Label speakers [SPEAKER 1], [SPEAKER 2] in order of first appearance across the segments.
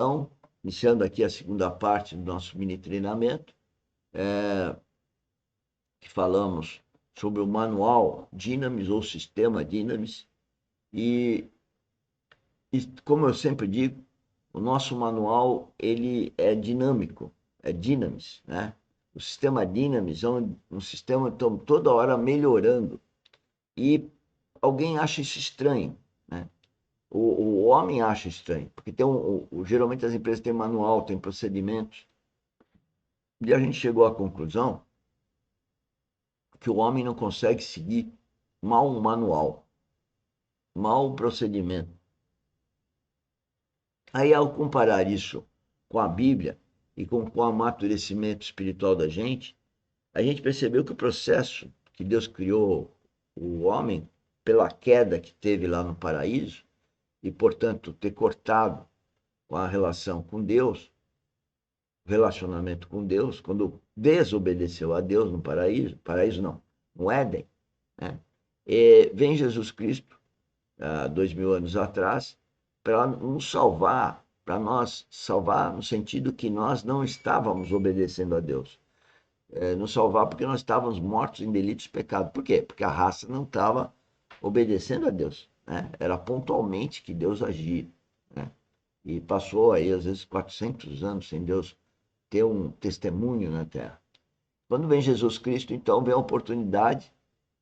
[SPEAKER 1] Então, iniciando aqui a segunda parte do nosso mini treinamento, que falamos sobre o manual Dynamis ou sistema Dynamis. E como eu sempre digo, o nosso manual ele é dinâmico, é Dynamis, né? O sistema Dynamis é um sistema que estamos toda hora melhorando. E alguém acha isso estranho, né? O homem acha estranho, porque geralmente as empresas têm manual, têm procedimentos. E a gente chegou à conclusão que o homem não consegue seguir mal um manual, mal um procedimento. Aí, ao comparar isso com a Bíblia e com o amadurecimento espiritual da gente, a gente percebeu que o processo que Deus criou o homem, pela queda que teve lá no paraíso, e, portanto, ter cortado com a relação com Deus, relacionamento com Deus, quando desobedeceu a Deus no paraíso não, no Éden, né? E vem Jesus Cristo, há 2000 anos atrás, para nos salvar, para nós salvar no sentido que nós não estávamos obedecendo a Deus. Nos salvar porque nós estávamos mortos em delitos e pecados. Por quê? Porque a raça não estava obedecendo a Deus, né? Era pontualmente que Deus agia, né? E passou aí, às vezes, 400 anos sem Deus ter um testemunho na terra. Quando vem Jesus Cristo, então vem a oportunidade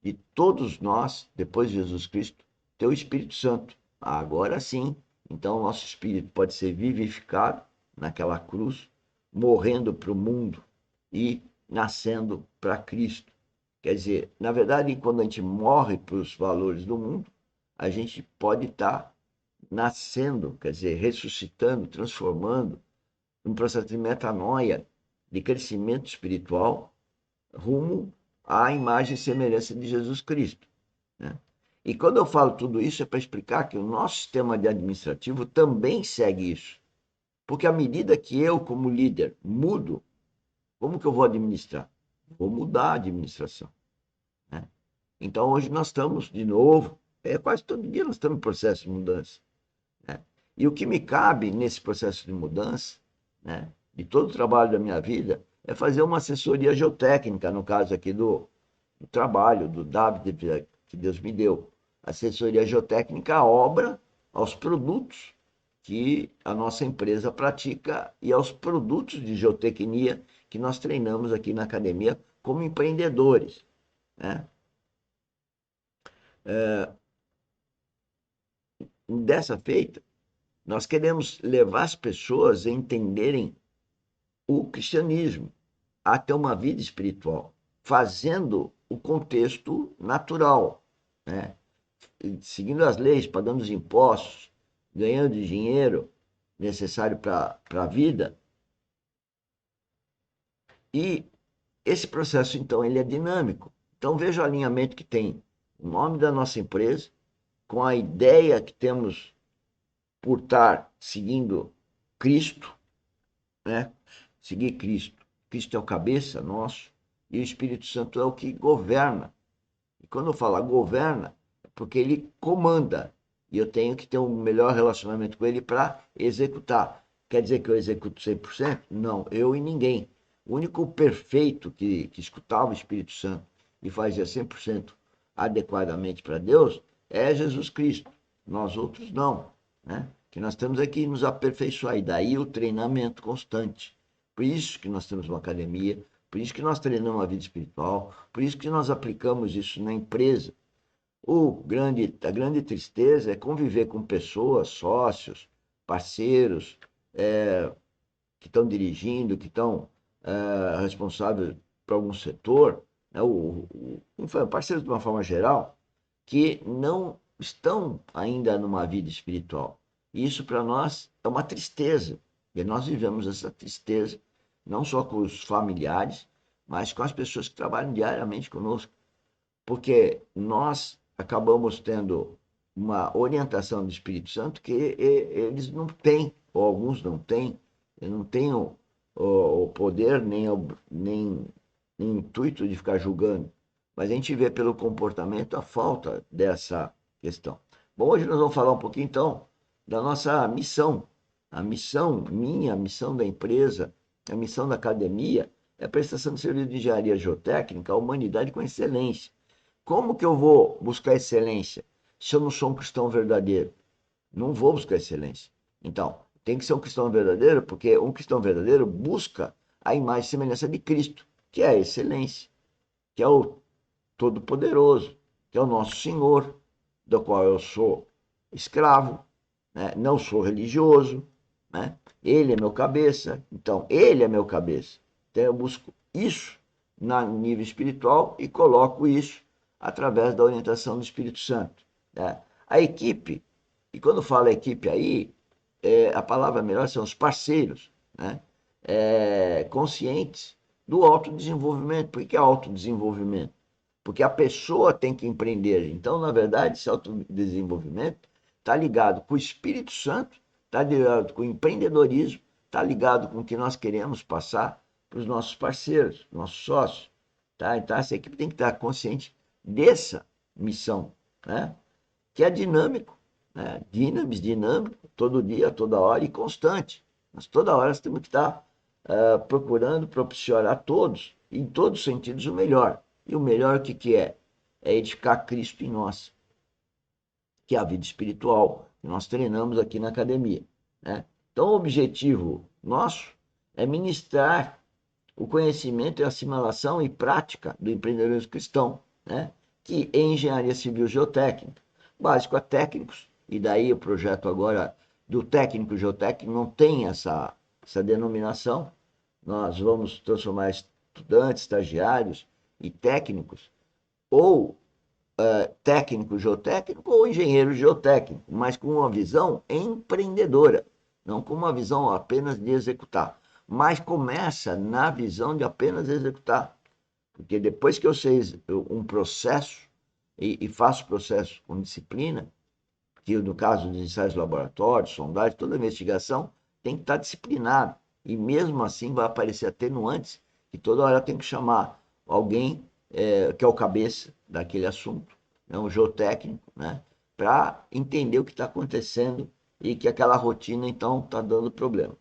[SPEAKER 1] de todos nós, depois de Jesus Cristo, ter o Espírito Santo. Agora sim, então o nosso espírito pode ser vivificado naquela cruz, morrendo para o mundo e nascendo para Cristo. Quer dizer, na verdade, quando a gente morre para os valores do mundo, a gente pode estar nascendo, quer dizer, ressuscitando, transformando, um processo de metanoia, de crescimento espiritual, rumo à imagem e semelhança de Jesus Cristo, né? E quando eu falo tudo isso é para explicar que o nosso sistema de administrativo também segue isso. Porque à medida que eu, como líder, mudo, como que eu vou administrar? Vou mudar a administração, né? Então hoje nós estamos, de novo, quase todo dia nós estamos em processo de mudança, né? E o que me cabe nesse processo de mudança, né, de todo o trabalho da minha vida, é fazer uma assessoria geotécnica, no caso aqui do trabalho, do David que Deus me deu. Assessoria geotécnica à obra, aos produtos que a nossa empresa pratica e aos produtos de geotecnia que nós treinamos aqui na academia como empreendedores, né? Dessa feita, nós queremos levar as pessoas a entenderem o cristianismo, a ter uma vida espiritual, fazendo o contexto natural, né? Seguindo as leis, pagando os impostos, ganhando dinheiro necessário para a vida. E esse processo, então, ele é dinâmico. Então, veja o alinhamento que tem o nome da nossa empresa com a ideia que temos por estar seguindo Cristo, né? Seguir Cristo. Cristo é o cabeça nosso e o Espírito Santo é o que governa. E quando eu falo governa, é porque ele comanda. E eu tenho que ter um melhor relacionamento com ele para executar. Quer dizer que eu executo 100%? Não, eu e ninguém. O único perfeito que escutava o Espírito Santo e fazia 100% adequadamente para Deus é Jesus Cristo. Nós outros não, né? Que nós temos aqui nos aperfeiçoar. E daí o treinamento constante. Por isso que nós temos uma academia, por isso que nós treinamos a vida espiritual, por isso que nós aplicamos isso na empresa. A grande tristeza é conviver com pessoas, sócios, parceiros, que estão dirigindo, que estão responsáveis por algum setor, né, enfim, parceiros de uma forma geral, que não estão ainda numa vida espiritual. E isso para nós é uma tristeza. E nós vivemos essa tristeza, não só com os familiares, mas com as pessoas que trabalham diariamente conosco. Porque nós acabamos tendo uma orientação do Espírito Santo que eles não têm, ou alguns não têm, eles não têm o poder nem intuito de ficar julgando. Mas a gente vê pelo comportamento a falta dessa questão. Bom, hoje nós vamos falar um pouquinho, então, da nossa missão. A missão minha, a missão da empresa, a missão da academia é a prestação de serviço de engenharia geotécnica à humanidade com excelência. Como que eu vou buscar excelência se eu não sou um cristão verdadeiro? Não vou buscar excelência. Então, tem que ser um cristão verdadeiro, porque um cristão verdadeiro busca a imagem e semelhança de Cristo, que é a excelência, que é o Todo-Poderoso, que é o nosso Senhor, do qual eu sou escravo, né? Não sou religioso, né? Ele é meu cabeça, então ele é meu cabeça. Então eu busco isso no nível espiritual e coloco isso através da orientação do Espírito Santo, né? A equipe, e quando falo equipe aí, a palavra melhor são os parceiros, né? Conscientes do autodesenvolvimento. Por que autodesenvolvimento? Porque a pessoa tem que empreender. Então, na verdade, esse autodesenvolvimento está ligado com o Espírito Santo, está ligado com o empreendedorismo, está ligado com o que nós queremos passar para os nossos parceiros, nossos sócios. Tá? Então, essa equipe tem que estar consciente dessa missão, né? Que é dinâmico, né? Dinâmico, todo dia, toda hora e constante. Mas toda hora nós temos que estar procurando propiciar a todos, em todos os sentidos, o melhor. E o melhor o que, que é? É edificar Cristo em nós, que é a vida espiritual que nós treinamos aqui na academia, né? Então, o objetivo nosso é ministrar o conhecimento e assimilação e prática do empreendedorismo cristão, né? Que é engenharia civil geotécnica, básico a técnicos, e daí o projeto agora do técnico geotécnico não tem essa denominação. Nós vamos transformar estudantes, estagiários e técnicos, ou técnico geotécnico ou engenheiro geotécnico, mas com uma visão empreendedora, não com uma visão apenas de executar. Mas começa na visão de apenas executar. Porque depois que eu sei um processo e faço processo com disciplina, que no caso dos ensaios laboratórios, sondagem, toda investigação tem que estar disciplinado. E mesmo assim vai aparecer atenuantes que toda hora tem que chamar alguém que é o cabeça daquele assunto, né, um geotécnico, né, para entender o que está acontecendo e que aquela rotina então está dando problema.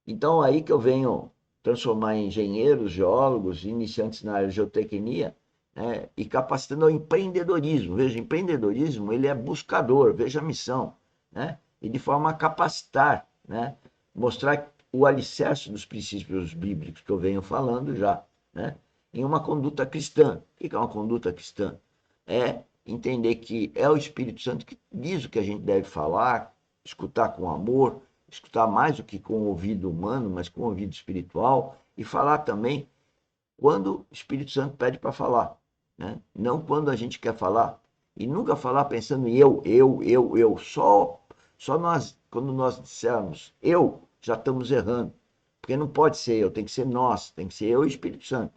[SPEAKER 1] Então aí que eu venho transformar em engenheiros, geólogos, iniciantes na área de geotecnia, né, e capacitando ao empreendedorismo. Veja, empreendedorismo ele é buscador, veja a missão, né, e de forma a capacitar, né, mostrar o alicerce dos princípios bíblicos que eu venho falando já, né, em uma conduta cristã. O que é uma conduta cristã? É entender que é o Espírito Santo que diz o que a gente deve falar, escutar com amor, escutar mais do que com o ouvido humano, mas com o ouvido espiritual, e falar também quando o Espírito Santo pede para falar, né? Não quando a gente quer falar. E nunca falar pensando em eu. Só nós, quando nós dissermos eu, já estamos errando. Porque não pode ser eu, tem que ser nós, tem que ser eu e o Espírito Santo.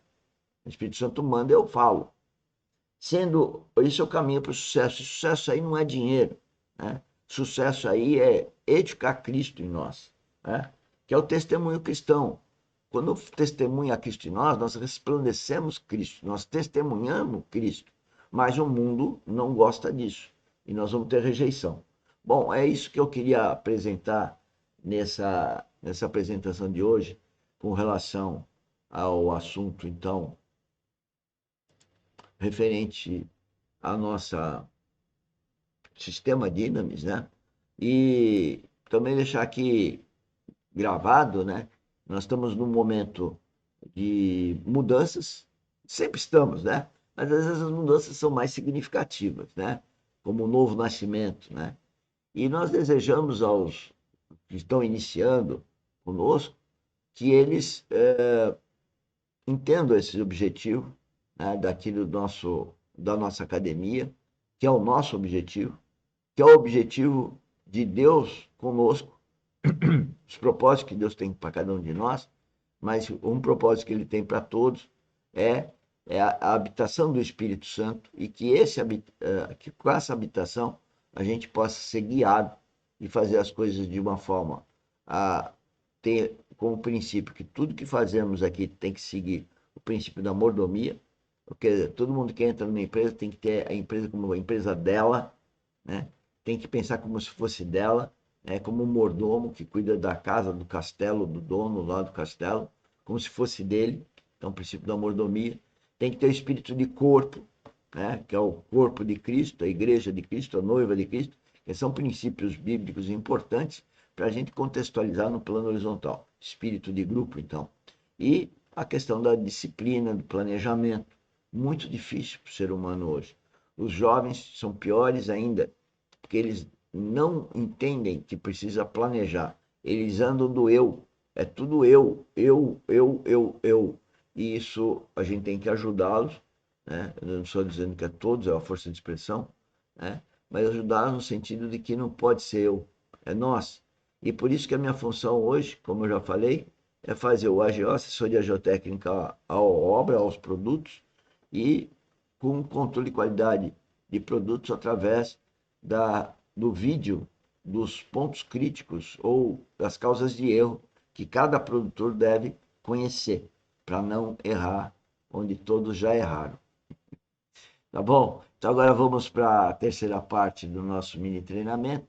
[SPEAKER 1] O Espírito Santo manda, eu falo. Sendo, esse é o caminho para o sucesso. E sucesso aí não é dinheiro, né? Sucesso aí é edificar Cristo em nós, né? Que é o testemunho cristão. Quando testemunha Cristo em nós, nós resplandecemos Cristo, nós testemunhamos Cristo, mas o mundo não gosta disso e nós vamos ter rejeição. Bom, é isso que eu queria apresentar nessa apresentação de hoje, com relação ao assunto, então, referente ao nosso sistema Dynamis, né? E também deixar aqui gravado, né? Nós estamos num momento de mudanças, sempre estamos, né? Mas às vezes as mudanças são mais significativas, né? Como o novo nascimento, né? E nós desejamos aos que estão iniciando conosco que eles entendam esse objetivo, né? Daquilo da nossa academia, que é o nosso objetivo, que é o objetivo de Deus conosco, os propósitos que Deus tem para cada um de nós, mas um propósito que ele tem para todos é, a habitação do Espírito Santo e que com essa habitação a gente possa ser guiado e fazer as coisas de uma forma a ter como princípio que tudo que fazemos aqui tem que seguir o princípio da mordomia, porque todo mundo que entra numa empresa tem que ter a empresa como uma empresa dela, né? Tem que pensar como se fosse dela, né, como um mordomo que cuida da casa, do castelo, do dono lá do castelo, como se fosse dele. Então, o princípio da mordomia. Tem que ter o espírito de corpo, né, que é o corpo de Cristo, a igreja de Cristo, a noiva de Cristo, que são princípios bíblicos importantes para a gente contextualizar no plano horizontal. Espírito de grupo, então. E a questão da disciplina, do planejamento, muito difícil para o ser humano hoje. Os jovens são piores ainda, porque eles não entendem que precisa planejar. Eles andam do eu. É tudo eu. E isso a gente tem que ajudá-los, né? Eu não estou dizendo que é todos, é uma força de expressão, né? Mas ajudá-los no sentido de que não pode ser eu, é nós. E por isso que a minha função hoje, como eu já falei, é fazer o AGO, assessoria geotécnica à obra, aos produtos, e com controle de qualidade de produtos através do vídeo dos pontos críticos ou das causas de erro que cada produtor deve conhecer para não errar onde todos já erraram. Tá bom? Então agora vamos para a terceira parte do nosso mini treinamento.